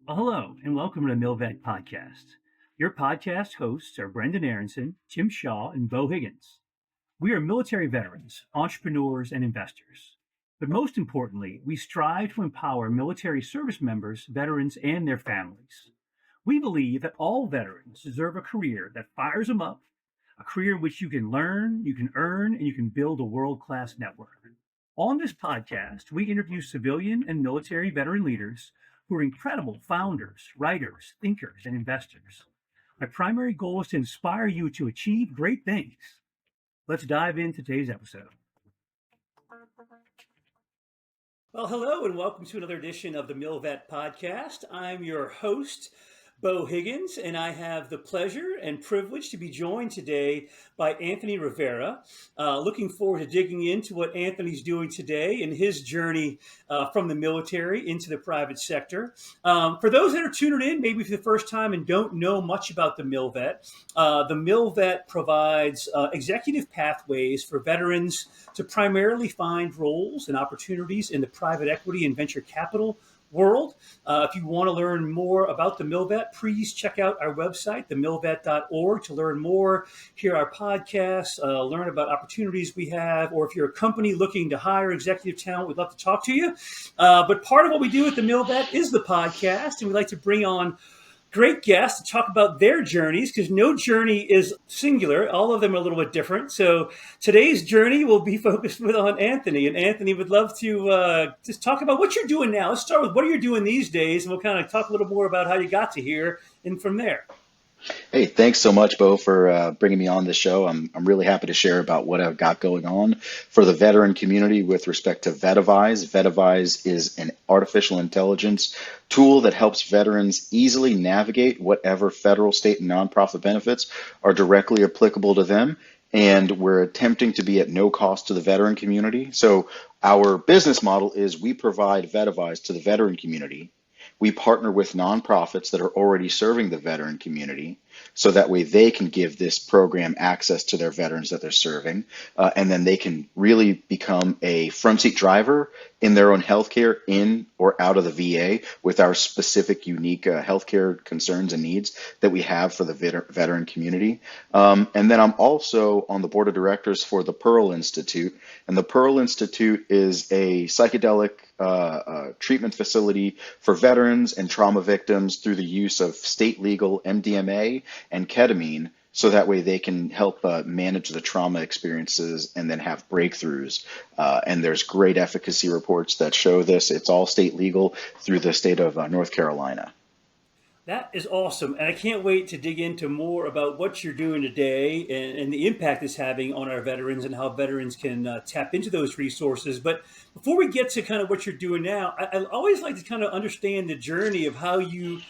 Well, hello, and welcome to the MilVet Podcast. Your podcast hosts are Brendan Aronson, Tim Shaw, and Beau Higgins. We are military veterans, entrepreneurs, and investors. But most importantly, we strive to empower military service members, veterans, and their families. We believe that all veterans deserve a career that fires them up, a career in which you can learn, you can earn, and you can build a world-class network. On this podcast, we interview civilian and military veteran leaders who are incredible founders, writers, thinkers, and investors. My primary goal is to inspire you to achieve great things. Let's dive into today's episode. Well, hello, and welcome to another edition of the MilVet Podcast. I'm your host, Beau Higgins, and I have the pleasure and privilege to be joined today by Anthony Rivera. Looking forward to digging into what Anthony's doing today and his journey from the military into the private sector. For those that are tuning in, maybe for the first time and don't know much about the MilVet provides executive pathways for veterans to primarily find roles and opportunities in the private equity and venture capital world. If you want to learn more about the MilVet, please check out our website, themilvet.org, to learn more, hear our podcasts, learn about opportunities we have, or if you're a company looking to hire executive talent, we'd love to talk to you. But part of what we do at the MilVet is the podcast, and we like to bring on great guests to talk about their journeys, because no journey is singular. All of them are a little bit different. So today's journey will be focused on Anthony. And Anthony would love to just talk about what you're doing now. Let's start with what are you doing these days, and we'll kind of talk a little more about how you got to here and from there. Hey, thanks so much, Beau, for bringing me on this show. I'm really happy to share about what I've got going on for the veteran community with respect to Vetavize. Vetavize is an artificial intelligence tool that helps veterans easily navigate whatever federal, state, and nonprofit benefits are directly applicable to them. And we're attempting to be at no cost to the veteran community. So our business model is we provide Vetavize to the veteran community. We partner with nonprofits that are already serving the veteran community, so that way they can give this program access to their veterans that they're serving, and then they can really become a front seat driver in their own healthcare in or out of the VA with our specific unique healthcare concerns and needs that we have for the veteran community. And then I'm also on the board of directors for the Pearl Institute, and the Pearl Institute is a psychedelic treatment facility for veterans and trauma victims through the use of state legal MDMA and ketamine, so that way they can help manage the trauma experiences and then have breakthroughs. And there's great efficacy reports that show this. It's all state legal through the state of North Carolina. That is awesome. And I can't wait to dig into more about what you're doing today and the impact it's having on our veterans and how veterans can tap into those resources. But before we get to kind of what you're doing now, I always like to kind of understand the journey of how you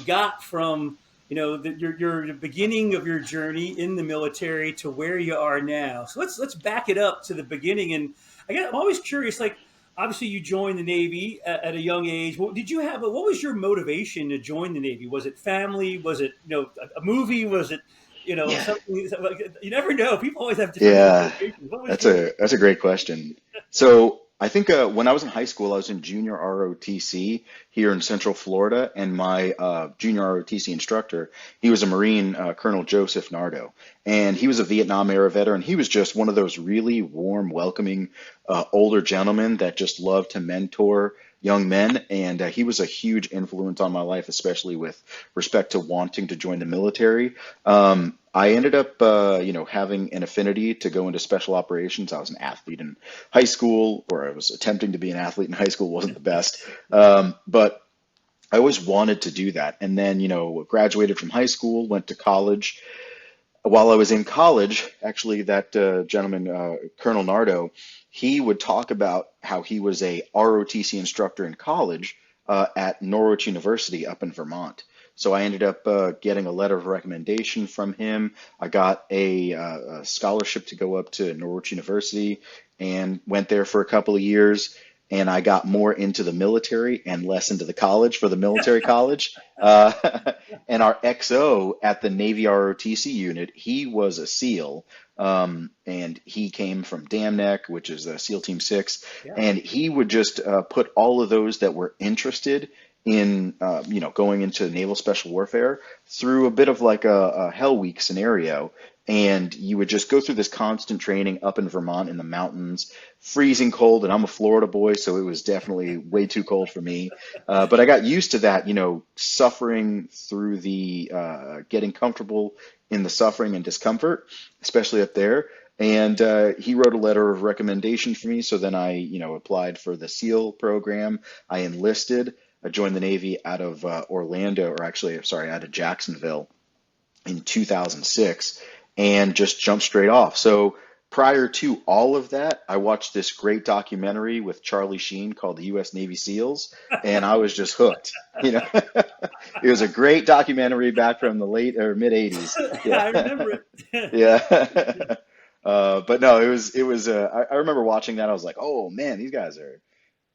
got from, the beginning of your journey in the military to where you are now. So let's back it up to the beginning. And I'm always curious, like, obviously, you joined the Navy at a young age. What was your motivation to join the Navy? Was it family? Was it, a movie? Was it, something? You never know. People always have different motivations. That's a great question. So I think when I was in high school, I was in junior ROTC here in Central Florida, and my junior ROTC instructor, he was a Marine, Colonel Joseph Nardo, and he was a Vietnam era veteran. He was just one of those really warm, welcoming older gentlemen that just loved to mentor young men, and he was a huge influence on my life, especially with respect to wanting to join the military. I ended up, having an affinity to go into special operations. I was an athlete in high school, or I was attempting to be an athlete in high school. Wasn't the best, but I always wanted to do that. And then, graduated from high school, went to college. While I was in college, actually, that gentleman, Colonel Nardo, he would talk about how he was a ROTC instructor in college at Norwich University up in Vermont. So I ended up getting a letter of recommendation from him. I got a scholarship to go up to Norwich University and went there for a couple of years. And I got more into the military and less into the college for the military college. And our XO at the Navy ROTC unit, he was a SEAL. And he came from Dam Neck, which is SEAL Team 6. Yeah. And he would just put all of those that were interested in, going into naval special warfare through a bit of like a Hell Week scenario. And you would just go through this constant training up in Vermont in the mountains, freezing cold. And I'm a Florida boy, so it was definitely way too cold for me. But I got used to that, suffering through the getting comfortable in the suffering and discomfort, especially up there. And he wrote a letter of recommendation for me. So then I, applied for the SEAL program. I enlisted. I joined the Navy out of Orlando, or actually, sorry, out of Jacksonville in 2006, and just jumped straight off. So prior to all of that, I watched this great documentary with Charlie Sheen called the U.S. Navy SEALs, and I was just hooked. It was a great documentary back from the late or mid 80s. I remember it. Yeah. But no, I remember watching that. I was like, oh man, these guys are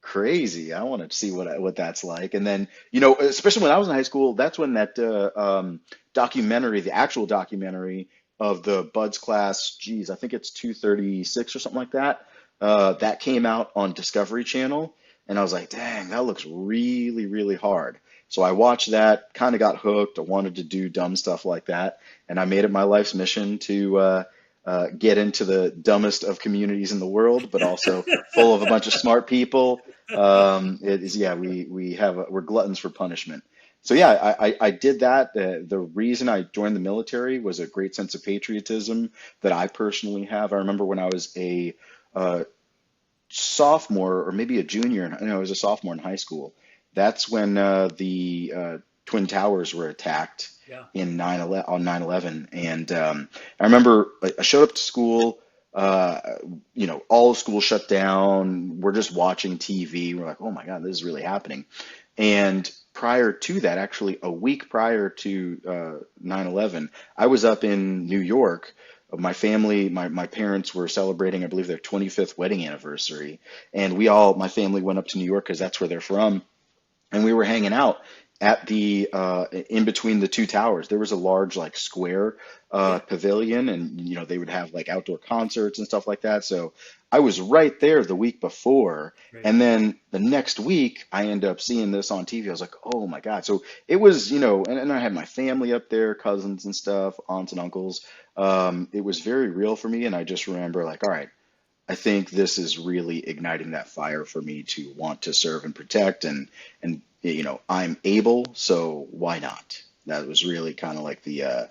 crazy. I want to see what that's like. And then, especially when I was in high school, that's when that documentary, the actual documentary of the Buds class, geez, I think it's 236 or something like that, that came out on Discovery Channel. And I was like, dang, that looks really, really hard. So I watched that, kind of got hooked. I wanted to do dumb stuff like that. And I made it my life's mission to get into the dumbest of communities in the world, but also full of a bunch of smart people. It is, yeah, we're gluttons for punishment. So yeah, I did that. The reason I joined the military was a great sense of patriotism that I personally have. I remember when I was a sophomore or maybe a junior, no, I was a sophomore in high school. That's when the Twin Towers were attacked Yeah. in 9/11 on 9/11, and I remember I showed up to school. All of school shut down. We're just watching TV. We're like, oh my God, this is really happening. And prior to that, actually a week prior to 9/11, I was up in New York. My family, my parents were celebrating, I believe, their 25th wedding anniversary, and my family went up to New York because that's where they're from, and we were hanging out at the in between the two towers. There was a large like square Yeah. pavilion, and they would have like outdoor concerts and stuff like that. So I was right there the week before, Right. and then the next week I ended up seeing this on TV. I was like, oh my God! So it was, and I had my family up there, cousins and stuff, aunts and uncles. It was very real for me, and I just remember like, all right, I think this is really igniting that fire for me to want to serve and protect, and I'm able, so why not? That was really kind of like the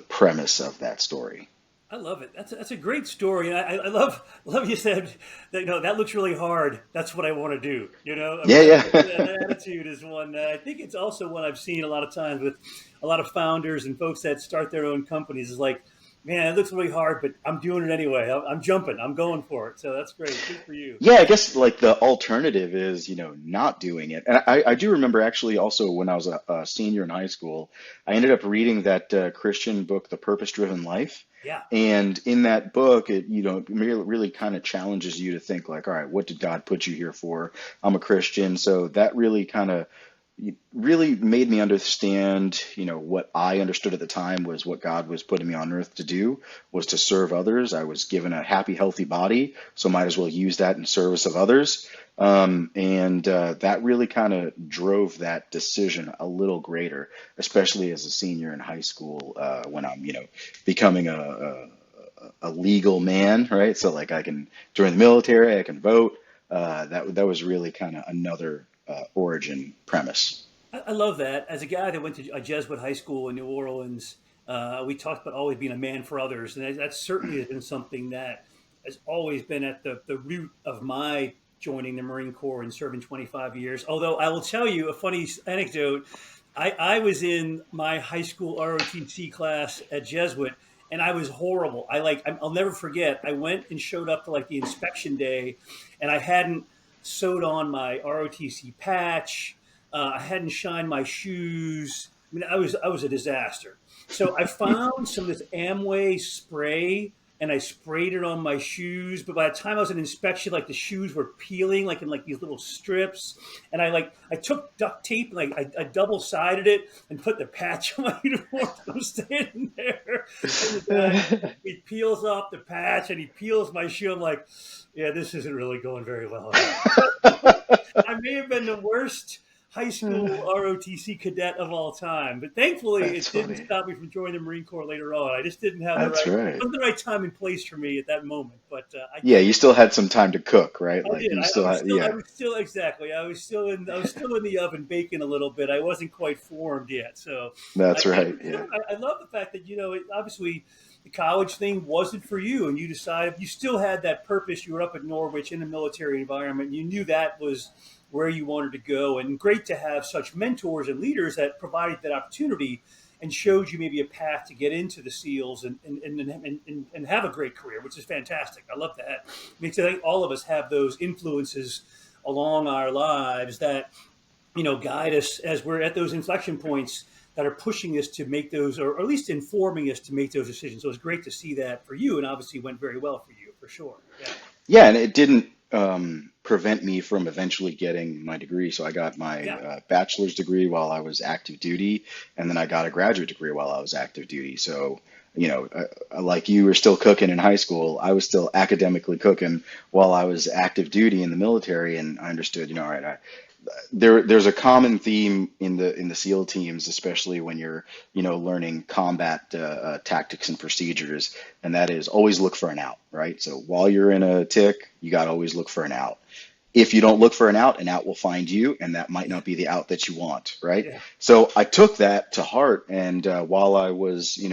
premise of that story. I love it. That's a great story, and I love you said that. That looks really hard. That's what I want to do. I Yeah, mean, yeah. that attitude is one that I think it's also one I've seen a lot of times with a lot of founders and folks that start their own companies. Is like, man, it looks really hard, but I'm doing it anyway. I'm jumping. I'm going for it. So that's great. Good for you. Yeah, I guess like the alternative is, not doing it. And I do remember actually also when I was a senior in high school, I ended up reading that Christian book, The Purpose-Driven Life. Yeah. And in that book, it, really kind of challenges you to think like, all right, what did God put you here for? I'm a Christian. So that really kind of really made me understand, what I understood at the time was what God was putting me on earth to do was to serve others. I was given a happy, healthy body, so might as well use that in service of others. And that really kind of drove that decision a little greater, especially as a senior in high school, when I'm, becoming a legal man, right? So like I can join the military, I can vote. That was really kind of another origin premise. I love that. As a guy that went to a Jesuit high school in New Orleans, we talked about always being a man for others, and that certainly has been something that has always been at the root of my joining the Marine Corps and serving 25 years. Although I will tell you a funny anecdote. I was in my high school ROTC class at Jesuit, and I was horrible. I'll never forget. I went and showed up to like the inspection day, and I hadn't sewed on my ROTC patch. I hadn't shined my shoes. I mean, I was a disaster. So I found some of this Amway spray and I sprayed it on my shoes. But by the time I was in inspection, like the shoes were peeling, like in like these little strips. And I took duct tape and I double sided it and put the patch on my uniform. I'm standing there, and the guy, he peels off the patch and he peels my shoe. I'm like, yeah, this isn't really going very well. I may have been the worst high school ROTC cadet of all time. But thankfully, That's it didn't funny. stop me from joining the Marine Corps later on. I just didn't have That's right. wasn't the right time and place for me at that moment. But I Yeah, did. you still had some time to cook, right? I Like did. you I still was had, still. I yeah, was still exactly. I was still in the oven baking a little bit. I wasn't quite formed yet. So, that's yeah, right. but, Yeah. I love the fact that obviously the college thing wasn't for you, and you decided you still had that purpose. You were up at Norwich in a military environment. And you knew that was where you wanted to go, and great to have such mentors and leaders that provided that opportunity and showed you maybe a path to get into the SEALs and have a great career, which is fantastic. I love that. Because I think all of us have those influences along our lives that guide us as we're at those inflection points that are pushing us to make those, or at least informing us to make those decisions. So it's great to see that for you, and obviously went very well for you for sure. Yeah, Yeah, and it didn't prevent me from eventually getting my degree. So I got my yeah, bachelor's degree while I was active duty, and then I got a graduate degree while I was active duty. So, like you were still cooking in high school, I was still academically cooking while I was active duty in the military, and I understood, all right, there's a common theme in the SEAL teams, especially when you're learning combat tactics and procedures, and that is always look for an out, right? So while you're in a tick, you got to always look for an out. If you don't look for an out will find you, and that might not be the out that you want, right? yeah, So I took that to heart, and while I was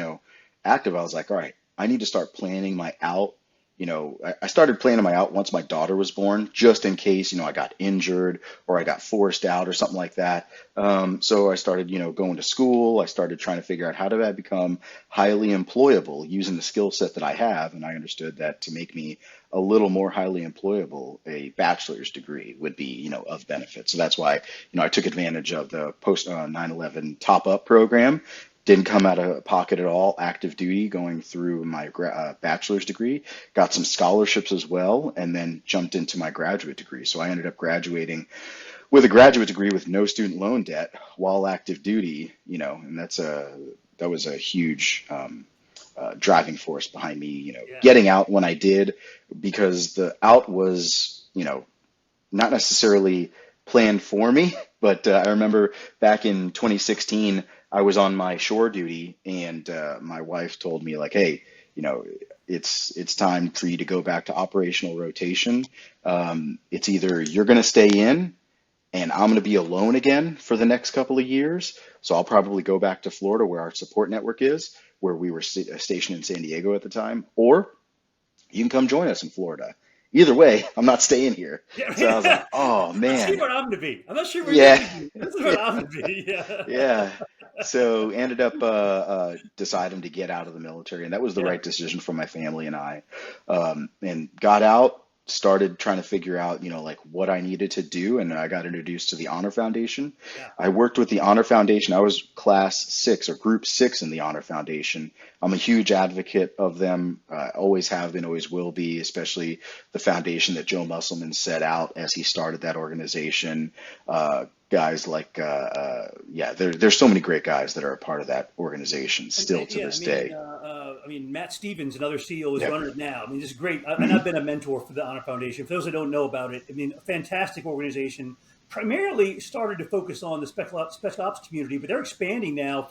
active, I was like, all right, I need to start planning my out. I started planning my out once my daughter was born, just in case, I got injured or I got forced out or something like that. So I started, going to school. I started trying to figure out how do I become highly employable using the skill set that I have. And I understood that to make me a little more highly employable, a bachelor's degree would be, of benefit. So that's why, I took advantage of the post 9/11 top up program. Didn't come out of pocket at all, active duty going through my bachelor's degree, got some scholarships as well, and then jumped into my graduate degree. So I ended up graduating with a graduate degree with no student loan debt while active duty, and that was a huge driving force behind me, yeah, getting out when I did, because the out was, not necessarily planned for me, but I remember back in 2016, I was on my shore duty, and my wife told me like, "Hey, it's time for you to go back to operational rotation. It's either you're going to stay in, and I'm going to be alone again for the next couple of years. So I'll probably go back to Florida where our support network is, where we were stationed in San Diego at the time, or you can come join us in Florida. Either way, I'm not staying here." So I was yeah. like, "Oh Let's see man, where I'm going to be. I'm not sure where you're yeah, going to be. This is where I'm going to be. Yeah, yeah." So ended up deciding to get out of the military, and that was the yeah, right decision for my family and I. And got out, started trying to figure out, like what I needed to do, and I got introduced to the Honor Foundation. yeah. I worked with the Honor Foundation. I was class 6 or group 6 in the Honor Foundation. I'm a huge advocate of them. Always have been, always will be, especially the foundation that Joe Musselman set out as he started that organization. Guys like, yeah, there's so many great guys that are a part of that organization still to Yeah, this day. I mean, Matt Stevens, another CEO, is Yep. running it now. I mean, this is great. And Hmm. I've been a mentor for the Honor Foundation. For those that don't know about it, I mean, a fantastic organization. Primarily started to focus on the special ops community, but they're expanding now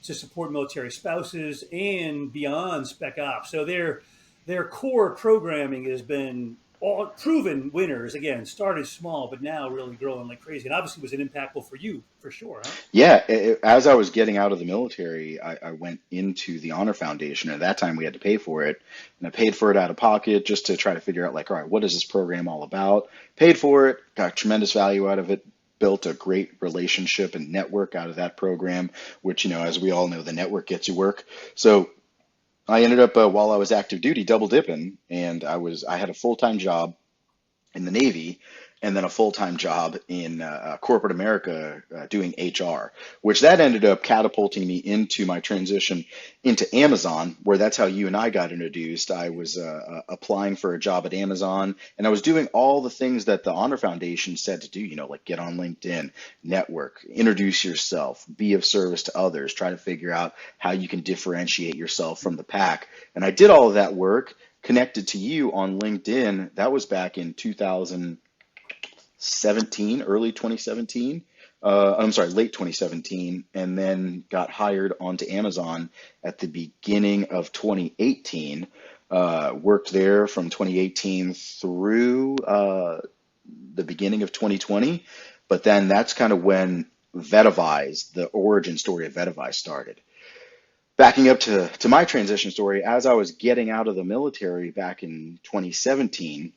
to support military spouses and beyond spec ops. So their core programming has been all proven winners. Again, started small, but now really growing like crazy. And obviously was an impactful for you for sure, huh? Yeah, as I was getting out of the military, I went into the Honor Foundation. At that time, we had to pay for it, and I paid for it out of pocket just to try to figure out, like, all right, what is this program all about? Paid for it, got tremendous value out of it, built a great relationship and network out of that program, which, as we all know, the network gets you work. So I ended up, while I was active duty, double dipping, and I had a full-time job in the Navy, and then a full-time job in corporate America doing HR, which that ended up catapulting me into my transition into Amazon, where that's how you and I got introduced. I was applying for a job at Amazon, and I was doing all the things that the Honor Foundation said to do, like get on LinkedIn, network, introduce yourself, be of service to others, try to figure out how you can differentiate yourself from the pack. And I did all of that work, connected to you on LinkedIn. That was back in 2017, early 2017. I'm sorry, late 2017, and then got hired onto Amazon at the beginning of 2018. Worked there from 2018 through the beginning of 2020. But then that's kind of when Vetavize, the origin story of Vetavize started. Backing up to my transition story, as I was getting out of the military back in 2017,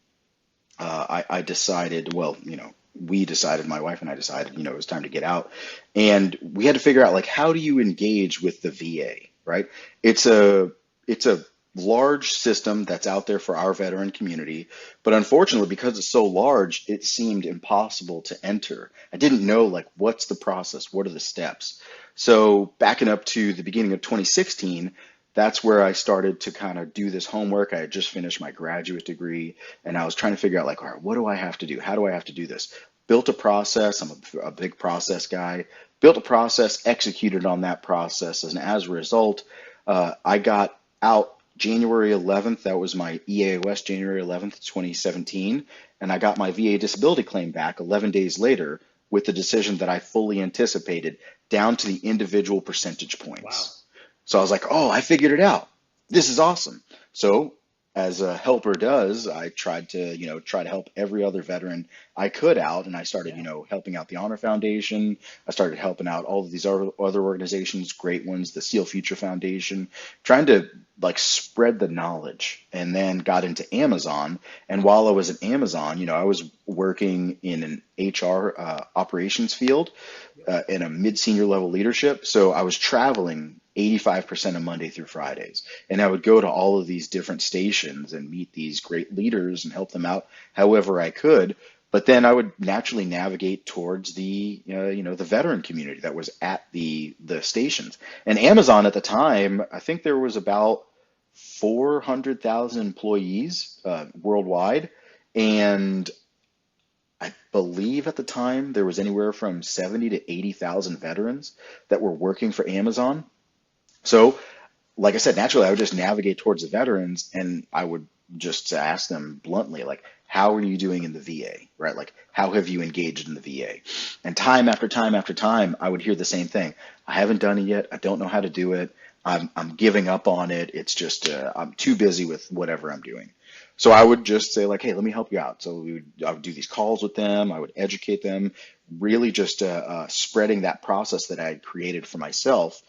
I decided, well, we decided, my wife and I decided, it was time to get out. And we had to figure out, like, how do you engage with the VA, right? It's a large system that's out there for our veteran community, but unfortunately, because it's so large, it seemed impossible to enter. I didn't know, like, what's the process? What are the steps? So backing up to the beginning of 2016, that's where I started to kind of do this homework. I had just finished my graduate degree, and I was trying to figure out, like, all right, what do I have to do? How do I have to do this? Built a process. I'm a big process guy. Built a process, executed on that process, and as a result, I got out January 11th. That was my EAOS, January 11th, 2017, and I got my VA disability claim back 11 days later with the decision that I fully anticipated, down to the individual percentage Wow. points. So I was like, oh, I figured it out. This is awesome. So as a helper does, I tried to, try to help every other veteran I could out. And I started, Yeah. helping out the Honor Foundation. I started helping out all of these other organizations, great ones, the Seal Future Foundation, trying to like spread the knowledge, and then got into Amazon. And while I was at Amazon, I was working in an HR operations field in a mid-senior level leadership. So I was traveling 85% of Monday through Fridays. And I would go to all of these different stations and meet these great leaders and help them out however I could. But then I would naturally navigate towards the veteran community that was at the stations. And Amazon at the time, I think there was about 400,000 employees worldwide. And I believe at the time there was anywhere from 70 to 80,000 veterans that were working for Amazon. So, like I said, naturally, I would just navigate towards the veterans, and I would just ask them bluntly, like, how are you doing in the VA, right? Like, how have you engaged in the VA? And time after time after time, I would hear the same thing. I haven't done it yet. I don't know how to do it. I'm giving up on it. It's just, I'm too busy with whatever I'm doing. So I would just say, like, hey, let me help you out. So I would do these calls with them. I would educate them, really just spreading that process that I had created for myself.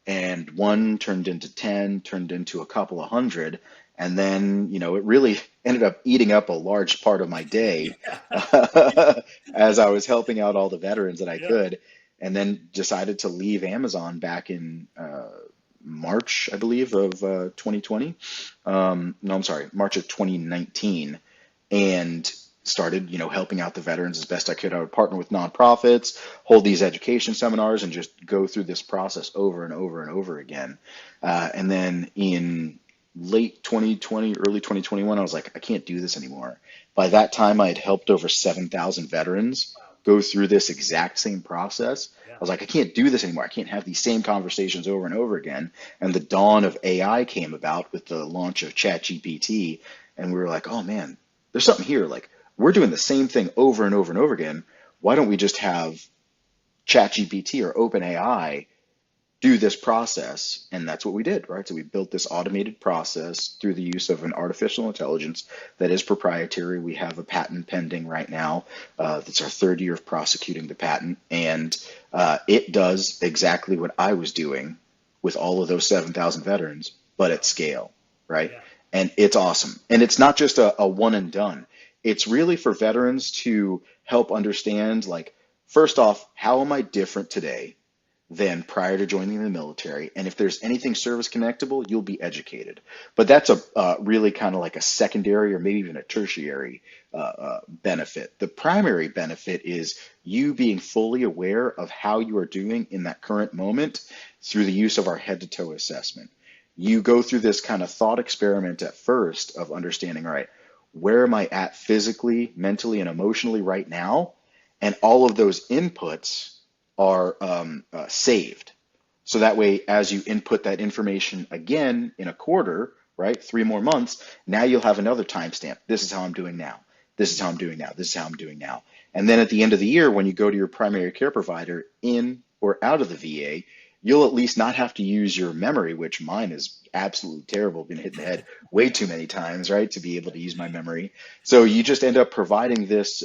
And one turned into 10, turned into a couple of hundred. And then, it really ended up eating up a large part of my day as I was helping out all the veterans that I Yeah. could. And then decided to leave Amazon back in March, I believe, of 2020. No, I'm sorry, March of 2019. And started, helping out the veterans as best I could. I would partner with nonprofits, hold these education seminars, and just go through this process over and over and over again. And then in late 2020, early 2021, I was like, I can't do this anymore. By that time, I had helped over 7,000 veterans go through this exact same process. I Yeah. was like, I can't do this anymore. I can't have these same conversations over and over again. And the dawn of AI came about with the launch of ChatGPT. And we were like, oh man, there's something here. Like, we're doing the same thing over and over and over again. Why don't we just have ChatGPT or OpenAI do this process? And that's what we did, right? So we built this automated process through the use of an artificial intelligence that is proprietary. We have a patent pending right now. That's our third year of prosecuting the patent. And it does exactly what I was doing with all of those 7,000 veterans, but at scale, right? Yeah. And it's awesome. And it's not just a one and done. It's really for veterans to help understand, like, first off, how am I different today than prior to joining the military? And if there's anything service connectable, you'll be educated. But that's a really kind of like a secondary or maybe even a tertiary benefit. The primary benefit is you being fully aware of how you are doing in that current moment through the use of our head to toe assessment. You go through this kind of thought experiment at first of understanding, all right, where am I at physically, mentally, and emotionally right now? And all of those inputs are saved. So that way, as you input that information again in a quarter, right, 3 more months, now you'll have another timestamp. This is how I'm doing now. this is how I'm doing now. This is how I'm doing now. And then at the end of the year, when you go to your primary care provider in or out of the VA, you'll at least not have to use your memory, which mine is absolutely terrible. Been hit in the head way too many times, right, to be able to use my memory. So you just end up providing this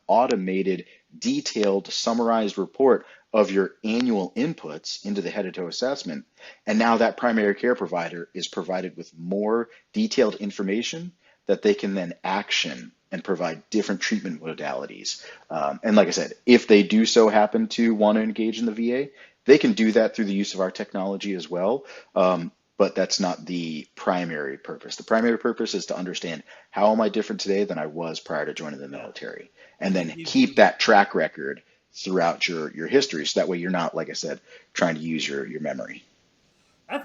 automated, detailed, summarized report of your annual inputs into the head to toe assessment. And now that primary care provider is provided with more detailed information that they can then action and provide different treatment modalities. And like I said, if they do so happen to want to engage in the VA, they can do that through the use of our technology as well. But that's not the primary purpose. The primary purpose is to understand, how am I different today than I was prior to joining the military? And then keep that track record throughout your history. So that way you're not, like I said, trying to use your memory.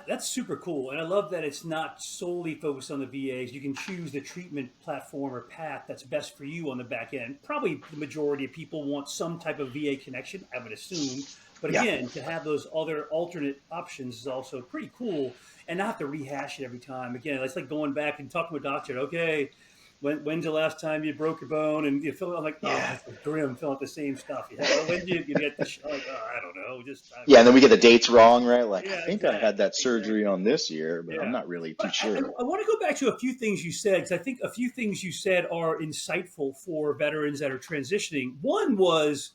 That's super cool. And I love that it's not solely focused on the VAs. You can choose the treatment platform or path that's best for you on the back end. Probably the majority of people want some type of VA connection, I would assume. But again, to have those other alternate options is also pretty cool, and not have to rehash it every time. Again, it's like going back and talking to a doctor. Okay, when's the last time you broke your bone? And you feel, I'm like, oh, that's grim, filling out the same stuff. When did you get this? Like, oh, I don't know. And then we get the dates wrong, right? Like, I think exactly. I had that surgery on this year, but I'm not really too sure. I want to go back to a few things you said, because I think a few things you said are insightful for veterans that are transitioning. One was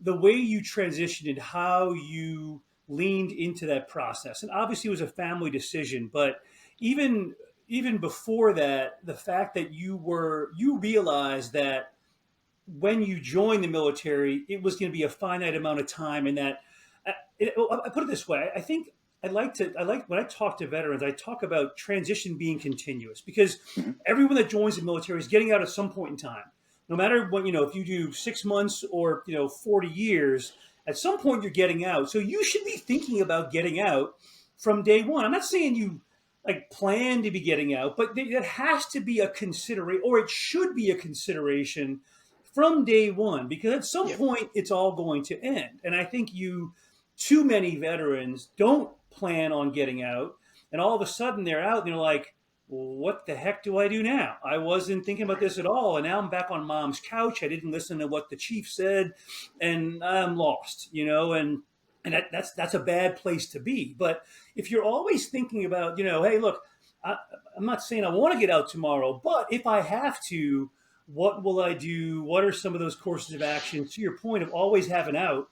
the way you transitioned and how you leaned into that process. And obviously it was a family decision, but even before that, the fact that you realized that when you joined the military, it was going to be a finite amount of time, and that I put it this way. I think I like when I talk to veterans, I talk about transition being continuous, because everyone that joins the military is getting out at some point in time. No matter what, if you do 6 months or 40 years, at some point you're getting out. So you should be thinking about getting out from day one. I'm not saying you plan to be getting out, but that has to be a consideration, or it should be a consideration from day one, because at some point it's all going to end. And I think too many veterans don't plan on getting out, and all of a sudden they're out and they're like, what the heck do I do now? I wasn't thinking about this at all, and now I'm back on mom's couch. I didn't listen to what the chief said, and I'm lost, and that's a bad place to be. But if you're always thinking about, hey, look, I'm not saying I want to get out tomorrow, but if I have to, what will I do? What are some of those courses of action? To your point of always having out,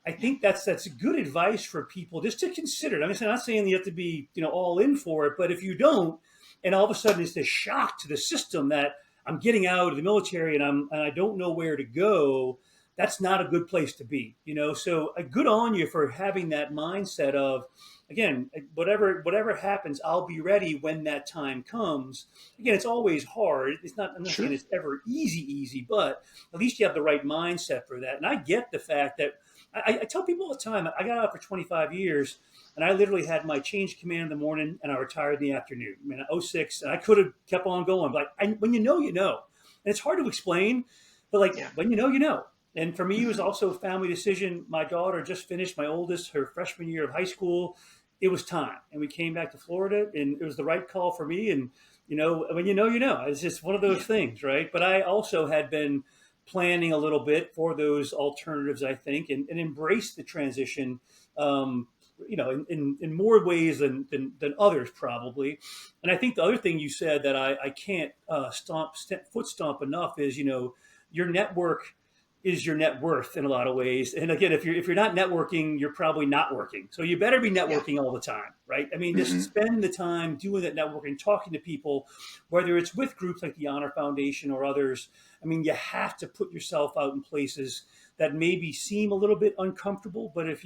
I think that's good advice for people just to consider. I'm not saying you have to be all in for it, but if you don't, and all of a sudden it's this shock to the system that I'm getting out of the military and I don't know where to go, that's not a good place to be. So good on you for having that mindset of, again, whatever happens, I'll be ready when that time comes. Again, it's always hard. I'm not saying it's ever easy, but at least you have the right mindset for that. And I get the fact that I tell people all the time, I got out for 25 years, and I literally had my change of command in the morning, and I retired in the afternoon. I mean, 06, and I could have kept on going. But when you know, you know. And it's hard to explain, but when you know, you know. And for me, it was also a family decision. My daughter just finished, my oldest, her freshman year of high school. It was time. And we came back to Florida, and it was the right call for me. And, when you know, you know. It's just one of those things, right? But I also had been planning a little bit for those alternatives, I think, and embrace the transition, in more ways than others probably. And I think the other thing you said that I can't foot stomp enough is, your network is your net worth in a lot of ways. And again, if you're not networking, you're probably not working. So you better be networking all the time, right? I mean, just spend the time doing that networking, talking to people, whether it's with groups like the Honor Foundation or others. I mean, you have to put yourself out in places that maybe seem a little bit uncomfortable, but if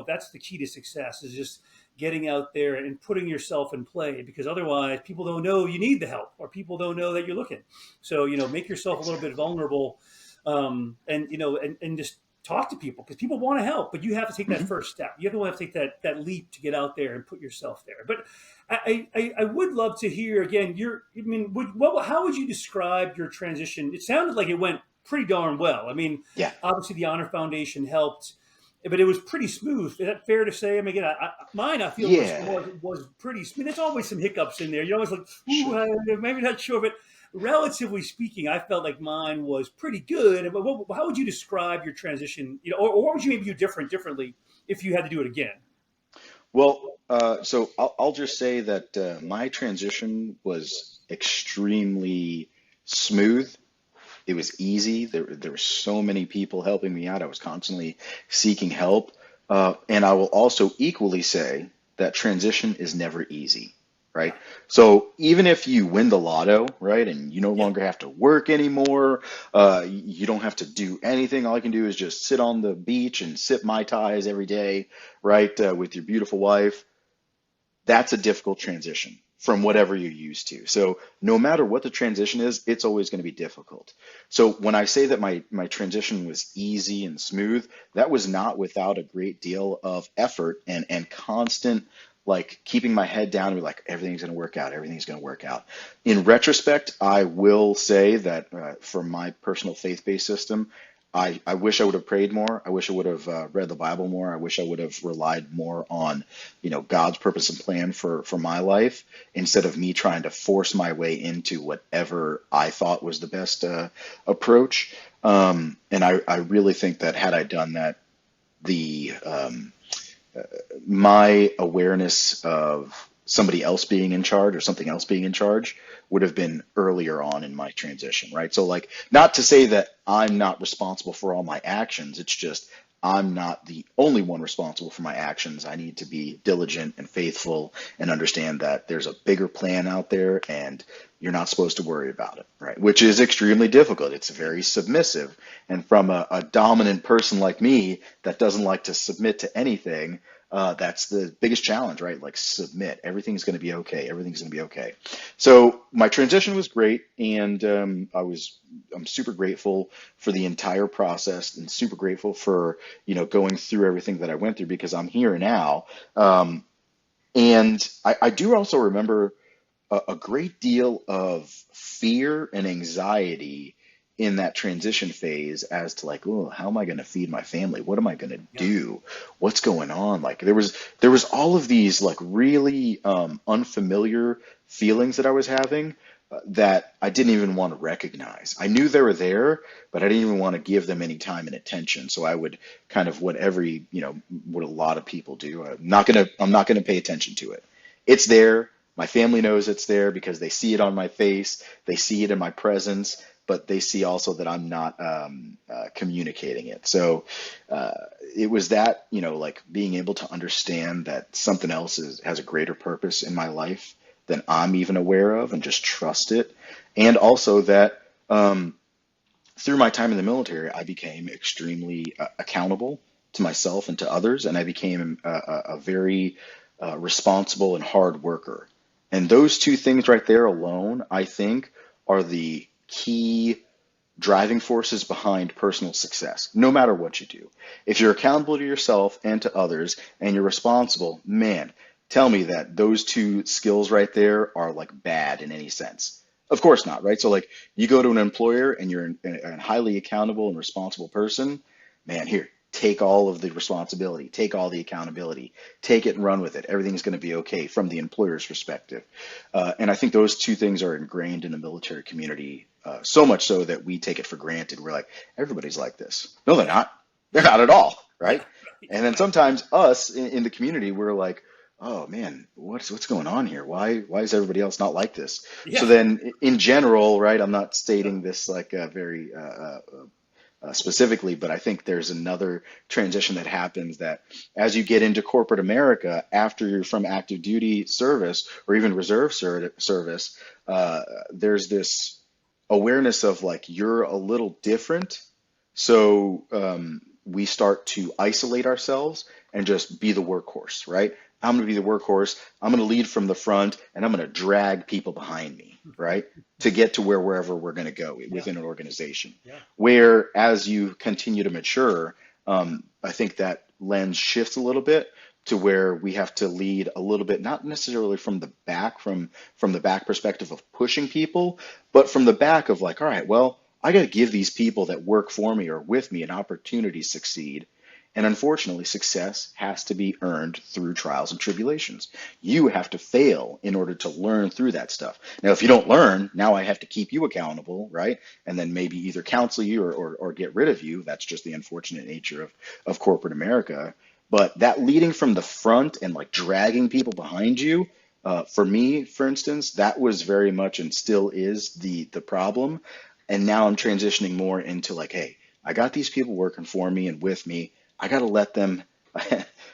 that's the key to success, is just getting out there and putting yourself in play, because otherwise people don't know you need the help, or people don't know that you're looking. So, make yourself a little bit vulnerable, and just talk to people, because people want to help, but you have to take that first step. You have to take that leap to get out there and put yourself there. But I would love to hear again, how would you describe your transition? It sounded like it went pretty darn well. I mean, obviously the Honor Foundation helped, but it was pretty smooth. Is that fair to say? I mean, again, I feel was pretty smooth. There's always some hiccups in there. You're always like, ooh, maybe not sure, but relatively speaking, I felt like mine was pretty good. But how would you describe your transition? Or what would you maybe do differently if you had to do it again? Well, so I'll just say that my transition was extremely smooth. It was easy. There were so many people helping me out. I was constantly seeking help. And I will also equally say that transition is never easy, Yeah, right? So even if you win the lotto, right, and you no yeah, longer have to work anymore, you don't have to do anything. All you can do is just sit on the beach and sip Mai Tais every day, right, with your beautiful wife. That's a difficult transition from yeah, whatever you're used to. So no matter what the transition is, it's always going to be difficult. So when I say that my transition was easy and smooth, that was not without a great deal of effort and constant like keeping my head down and be like everything's going to work out, everything's going to work out. In retrospect, I will say that for my personal faith-based system, I wish I would have prayed more. I wish I would have read the Bible more. I wish I would have relied more on, God's purpose and plan for my life instead of me trying to force my way into whatever I thought was the best approach. And I really think that had I done that, the my awareness of somebody else being in charge or something else being in charge would have been earlier on in my transition, right? So, like, not to say that I'm not responsible for all my actions, it's just I'm not the only one responsible for my actions. I need to be diligent and faithful and understand that there's a bigger plan out there and you're not supposed to worry about it, right? Which is extremely difficult. It's yeah, very submissive. And from a dominant person like me that doesn't like to submit to anything, that's the biggest challenge, right? Like submit. Everything's going to be okay. Everything's going to be okay. So my transition was great, and I'm super grateful for the entire process, and super grateful for going through everything that I went through because I'm here now. And I do also remember a great deal of fear and anxiety in that transition phase as to like, oh, how am I going to feed my family? What am I going to yeah, do? What's going on? Like there was all of these like really unfamiliar feelings that I was having that I didn't even want to recognize. I knew they were there, but I didn't even want to give them any time and attention. So I would kind of what a lot of people do. I'm not gonna pay attention to it. It's there. My family knows it's there because they see it on my face, they see it in my presence, but they see also that I'm not communicating it. So it was that, like being able to understand that something else has a greater purpose in my life than I'm even aware of and just trust it. And also that through my time in the military, I became extremely accountable to myself and to others, and I became a very responsible and hard worker. And those two things right there alone, I think, are the key driving forces behind personal success, no matter what you do. If you're accountable to yourself and to others, and you're responsible, man, tell me that those two skills right there are like bad in any sense. Of course not, right? So like you go to an employer and you're a highly accountable and responsible person, man, here, take all of the responsibility, take all the accountability, take it and run with it. Everything's going to be okay from the employer's perspective. And I think those two things are ingrained in the military community, so much so that we take it for granted. We're like, everybody's like this. No, they're yeah, not. They're not at all, yeah, right? And then sometimes us in the community, we're like, oh man, what's going on here? Why is everybody else not like this? So yeah, then, in general, right? I'm not stating this like very specifically, but I think there's another transition that happens that as you get into corporate America, after you're from active duty service or even reserve service, there's this awareness of like you're a little different. So we start to isolate ourselves and just be the workhorse, right? I'm going to be the workhorse. I'm going to lead from the front and I'm going to drag people behind me, right? To get to wherever we're going to go yeah, within an organization. yeah, Where as you continue to mature, I think that lens shifts a little bit to where we have to lead a little bit, not necessarily from the back, from the back perspective of pushing people, but from the back of like, all right, well, I got to give these people that work for me or with me an opportunity to succeed. And unfortunately, success has to be earned through trials and tribulations. You have to fail in order to learn through that stuff. Now, if you don't learn, now I have to keep you accountable, right? And then maybe either counsel you or get rid of you. That's just the unfortunate nature of corporate America. But that leading from the front and like dragging people behind you, for me, for instance, that was very much and still is the problem. And now I'm transitioning more into like, hey, I got these people working for me and with me. I got to let them.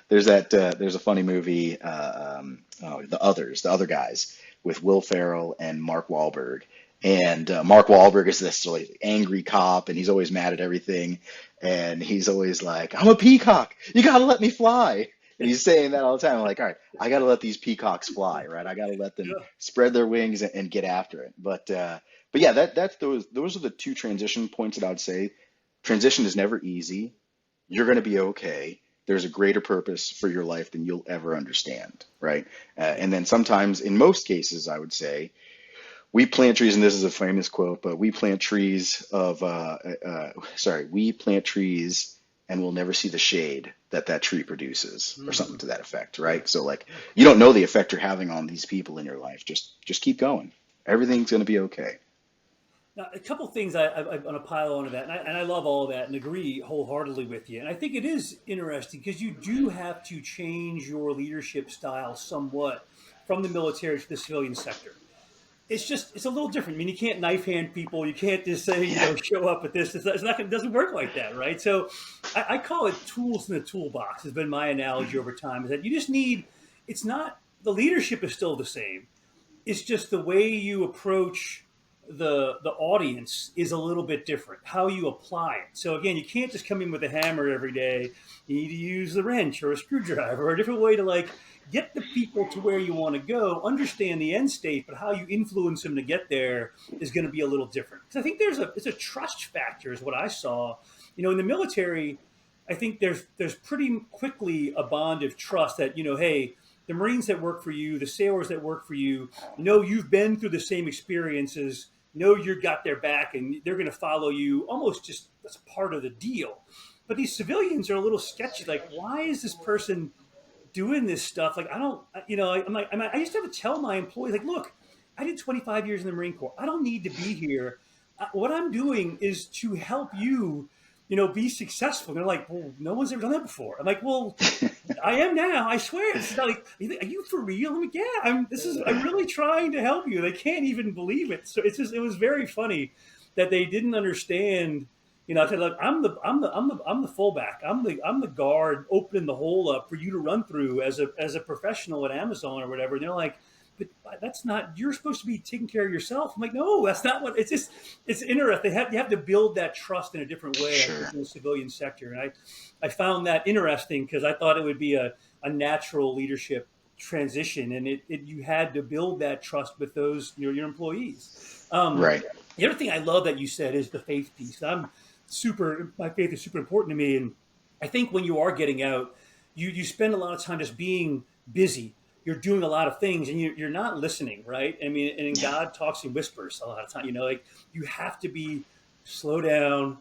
There's a funny movie, The Other Guys, with Will Ferrell and Mark Wahlberg. And Mark Wahlberg is this like angry cop, and he's always mad at everything. And he's always like, "I'm a peacock. You got to let me fly." And he's saying that all the time. I'm like, all right, I got to let these peacocks fly, right? I got to let them Yeah. spread their wings and get after it. But yeah, that's those are the two transition points that I would say. Transition is never easy. You're going to be okay. There's a greater purpose for your life than you'll ever understand, right? And then sometimes, in most cases, I would say, we plant trees, and this is a famous quote, but we plant trees and we'll never see the shade that tree produces, or something to that effect, right? So like, you don't know the effect you're having on these people in your life. Just keep going. Everything's going to be okay. Now, a couple things I want to pile onto that, and I love all of that and agree wholeheartedly with you. And I think it is interesting because you do have to change your leadership style somewhat from the military to the civilian sector. It's a little different. I mean, you can't knife hand people. You can't just say, show up at this. It doesn't work like that, right? So I call it tools in the toolbox has been my analogy over time, is that you just need, it's not, the leadership is still the same. It's just the way you approach the audience is a little bit different, how you apply it. So again, you can't just come in with a hammer every day. You need to use the wrench or a screwdriver or a different way to like get the people to where you want to go, understand the end state, but how you influence them to get there is going to be a little different. Because I think it's a trust factor is what I saw. In the military, I think there's pretty quickly a bond of trust that, hey, the Marines that work for you, the sailors that work for you, know you've been through the same experiences, know you got their back, and they're going to follow you almost just as part of the deal. But these civilians are a little sketchy. Like, why is this person doing this stuff? Like, I don't, I used to have to tell my employees, like, look, I did 25 years in the Marine Corps. I don't need to be here. What I'm doing is to help you, be successful. And they're like, well, no one's ever done that before. I'm like, well, I am now. I swear. It's not like, are you for real? I'm like, yeah. I'm really trying to help you. They can't even believe it. So it was very funny that they didn't understand. I said, look, I'm the fullback. I'm the guard opening the hole up for you to run through as a professional at Amazon or whatever. And they're like, but that's not, you're supposed to be taking care of yourself. I'm like, no, that's not what, it's interesting. You have to build that trust in a different way, I Sure. think, in the civilian sector. And I found that interesting because I thought it would be a natural leadership transition, and you had to build that trust with those, your employees. Right. The other thing I love that you said is the faith piece. My faith is super important to me. And I think when you are getting out, you spend a lot of time just being busy. You're doing a lot of things and you're not listening, right? I mean, and God talks in whispers a lot of time, like you have to slow down,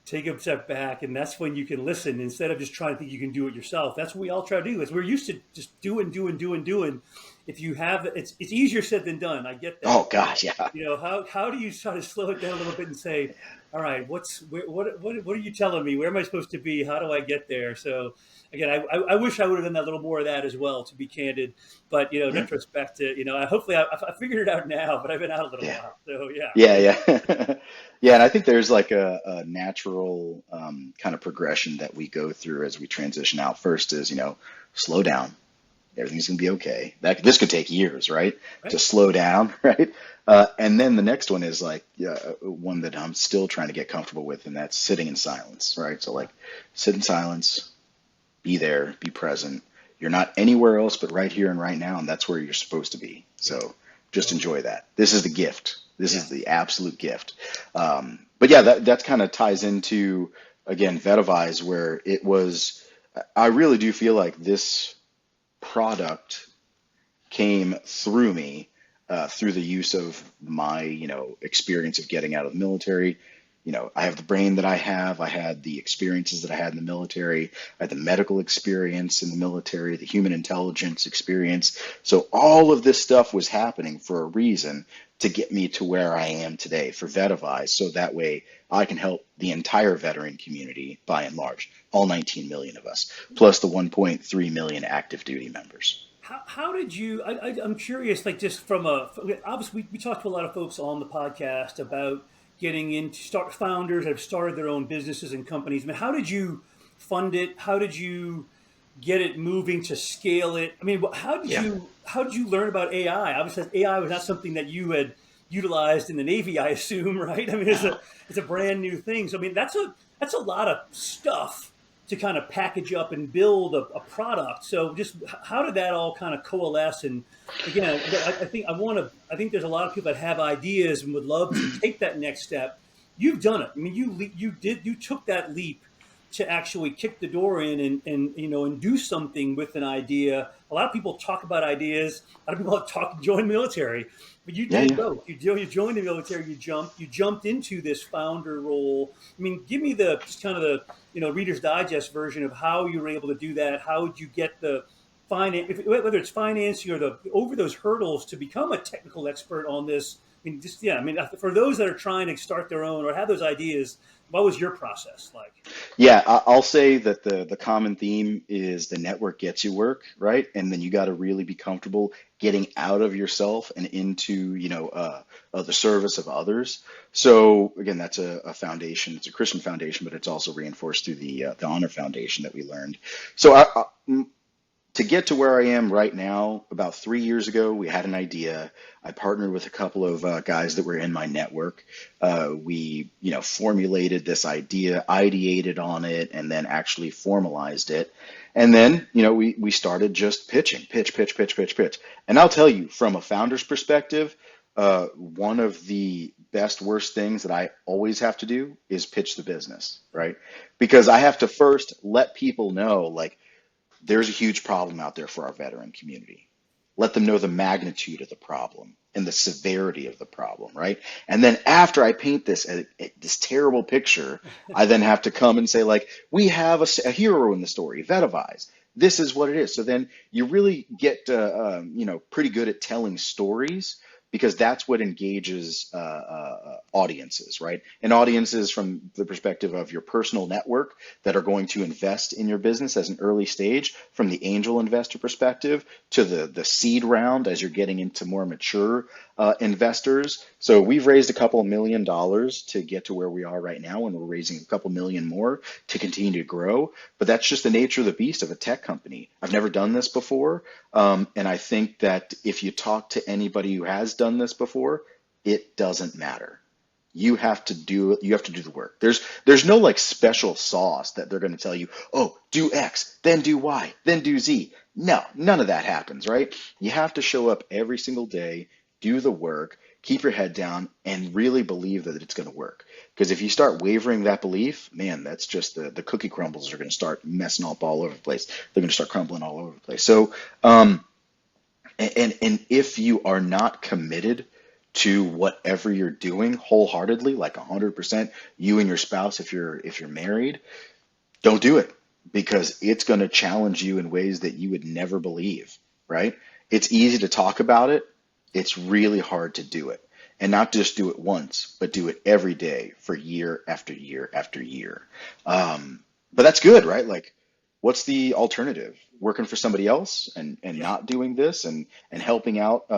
take a step back, and that's when you can listen instead of just trying to think you can do it yourself. That's what we all try to do. Is we're used to just doing. If you have, it's easier said than done. I get that. Oh gosh, yeah. How do you try to slow it down a little bit and say, all right, what are you telling me? Where am I supposed to be? How do I get there? So again, I wish I would have done that a little more of that as well, to be candid. But in retrospect, hopefully I figured it out now. But I've been out a little while, so yeah. Yeah. Yeah, and I think there's like a natural kind of progression that we go through as we transition out. First is, slow down. Everything's gonna be okay. This could take years, right? To slow down, right? And then the next one is like one that I'm still trying to get comfortable with, and that's sitting in silence, right? So like, sit in silence, be there, be present. You're not anywhere else but right here and right now, and that's where you're supposed to be. So just enjoy that. This is the gift. This is the absolute gift. But yeah, that kind of ties into, again, Vetavize, where it was, I really do feel like this product came through me, through the use of my, experience of getting out of the military, I have the brain that I have. I had the experiences that I had in the military. I had the medical experience in the military, the human intelligence experience. So all of this stuff was happening for a reason to get me to where I am today for Vetavize. So that way I can help the entire veteran community by and large, all 19 million of us, plus the 1.3 million active duty members. How did you? I'm curious, like just from obviously we talked to a lot of folks on the podcast about getting into start founders that have started their own businesses and companies. I mean, how did you fund it? How did you get it moving to scale it? I mean, Yeah. how did you learn about AI? Obviously, AI was not something that you had utilized in the Navy, I assume, right? I mean, it's a brand new thing. So I mean, that's a lot of stuff to kind of package up and build a product. So just how did that all kind of coalesce? And again, I think there's a lot of people that have ideas and would love to take that next step. You've done it. I mean, you took that leap to actually kick the door in and do something with an idea. A lot of people talk about ideas. A lot of people join the military, but you Yeah, did yeah. both. You joined the military. You jumped into this founder role. I mean, give me just kind of the Reader's Digest version of how you were able to do that. How did you get the finance, whether it's financing or over those hurdles to become a technical expert on this? I mean, for those that are trying to start their own or have those ideas, what was your process like? Yeah, I'll say that the common theme is the network gets you work, right? And then you got to really be comfortable getting out of yourself and into, the service of others. So again, that's a foundation. It's a Christian foundation, but it's also reinforced through the Honor Foundation that we learned. So to get to where I am right now, about 3 years ago, we had an idea. I partnered with a couple of guys that were in my network. We, formulated this idea, ideated on it, and then actually formalized it. And then, we started just pitching, pitch, pitch, pitch, pitch, pitch. And I'll tell you, from a founder's perspective, one of the best, worst things that I always have to do is pitch the business, right? Because I have to first let people know, like, there's a huge problem out there for our veteran community. Let them know the magnitude of the problem and the severity of the problem, right? And then after I paint this terrible picture, I then have to come and say, like, we have a hero in the story, Vetavize. This is what it is. So then you really get, pretty good at telling stories, because that's what engages audiences, right? And audiences from the perspective of your personal network that are going to invest in your business as an early stage, from the angel investor perspective to the seed round as you're getting into more mature investors. So we've raised a couple $1 million to get to where we are right now, and we're raising a couple million more to continue to grow. But that's just the nature of the beast of a tech company. I've never done this before. And I think that if you talk to anybody who has done this before, it doesn't matter. You have to do the work. There's no like special sauce that they're going to tell you, oh, do X, then do Y, then do Z. No, none of that happens, right? You have to show up every single day, do the work, keep your head down, and really believe that it's going to work. Because if you start wavering that belief, man, that's just the cookie crumbles are going to start messing up all over the place. They're going to start crumbling all over the place. So, and if you are not committed to whatever you're doing wholeheartedly, like 100%, you and your spouse, if you're married, don't do it, because it's going to challenge you in ways that you would never believe, right? It's easy to talk about it. It's really hard to do it. And not just do it once, but do it every day for year after year after year. But that's good, right? Like, what's the alternative? Working for somebody else and Yeah. not doing this and helping out,